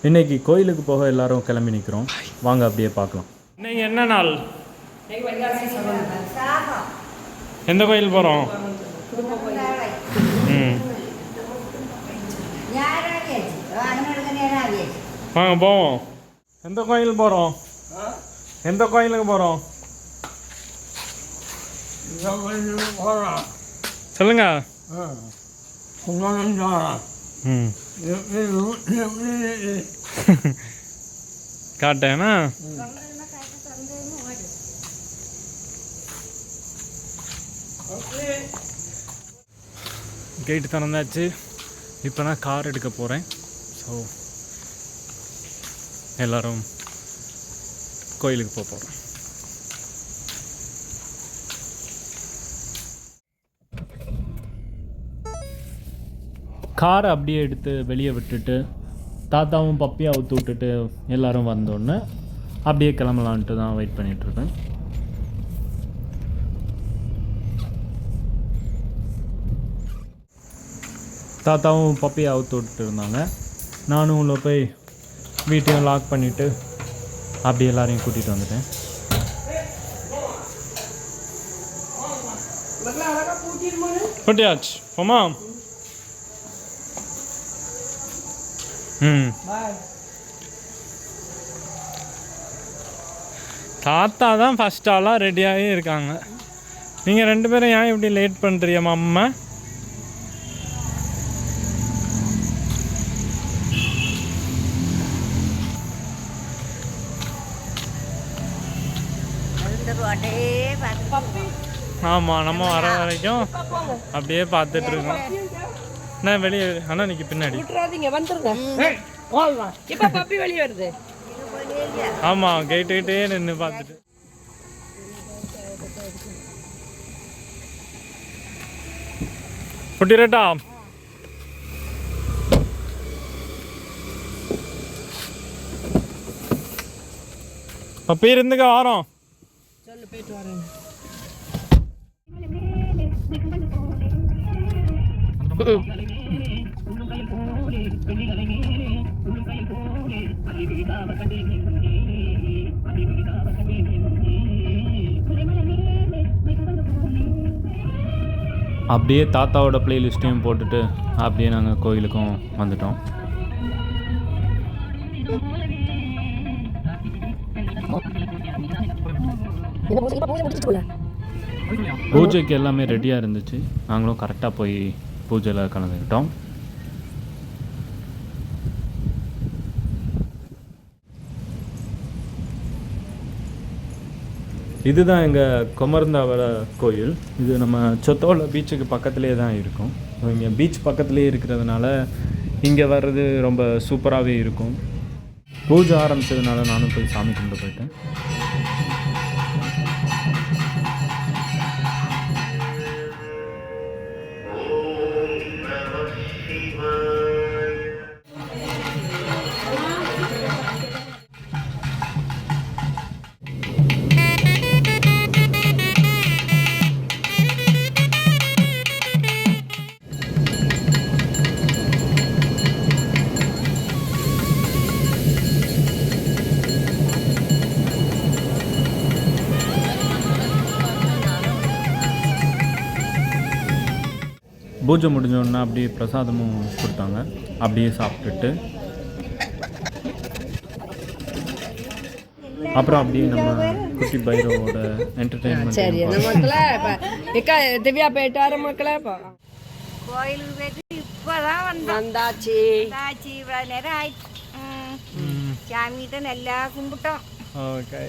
இன்றைக்கி கோயிலுக்கு போக எல்லாரும் கிளம்பி நிற்கிறோம். வாங்க அப்படியே பார்க்கலாம். இன்னைக்கு என்ன நாள்? எந்த கோயில் போகிறோம்? வாங்க போவோம். எந்த கோயில் போகிறோம்? எந்த கோயிலுக்கு போகிறோம் சொல்லுங்க. காட்டேனா? கேட்டு திறந்தாச்சு. இப்போ நான் கார் எடுக்க போகிறேன். ஸோ எல்லோரும் கோயிலுக்கு போக போகிறோம். காரை அப்படியே எடுத்து வெளியே விட்டுட்டு தாத்தாவும் பப்பியை அவுத்து விட்டுட்டு எல்லோரும் வந்தோடனே அப்படியே கிளம்பலான்ட்டு தான் வெயிட் பண்ணிகிட்ருக்கேன். தாத்தாவும் பப்பியை அவுத்து விட்டுட்டு இருந்தாங்க. நானும் உள்ள போய் வீட்டையும் லாக் பண்ணிவிட்டு அப்படி எல்லாரையும் கூட்டிகிட்டு வந்துட்டேன். கூட்டியாச்சு போமா? தாத்தா தான் ஃபஸ்ட் ஆளாக ரெடியாகி இருக்காங்க. நீங்கள் 2 பேரும் ஏன் இப்படி லேட் பண்ணுறீங்க அம்மா? ஆமாம், நம்ம வர வரைக்கும் அப்படியே பார்த்துட்ருக்கோம். நான் வெளியே ஆனால் இன்னைக்கு பின்னாடி ஆமாம் கேட்டுக்கிட்டே நின்று பார்த்துட்டு. குட்டிரட்டா பப்பி இருந்துக்க வாரோம். போயிட்டு வரேன். அப்படியே தாத்தாவோட பிளேலிஸ்ட்டையும் போட்டுட்டு அப்படியே நாங்கள் கோயிலுக்கும் வந்துட்டோம். பூஜைக்கு எல்லாமே ரெடியாக இருந்துச்சு. நாங்களும் கரெக்டாக போய் பூஜையில் கலந்துக்கிட்டோம். இதுதான் எங்கள் கொமர்ந்தாவள கோயில். இது நம்ம சொத்தோல பீச்சுக்கு பக்கத்துலேயே தான் இருக்கும். இங்கே பீச் பக்கத்துலேயே இருக்கிறதுனால இங்கே வர்றது ரொம்ப சூப்பராகவே இருக்கும். பூஜை ஆரம்பித்ததுனால நானும் போய் சாமி கும்பிட்டு போயிட்டேன். பூஜை முடிஞ்சோன்னா அப்படியே பிரசாதமும் கொடுத்தாங்க. அப்படியே சாப்பிட்டுட்டு அப்புறம் அப்படியே நம்ம குட்டி பைரவோட என்டர்டெயின்மெண்ட். சரி திவ்யா போயிட்டு வர மக்களே. கோயிலுக்கு போயிட்டு இப்போதான் வந்தாச்சு. இவ்வளோ நேரம் ஆயிடுச்சு. சாமி தான் நல்லா கும்பிட்டோம். ஓகே.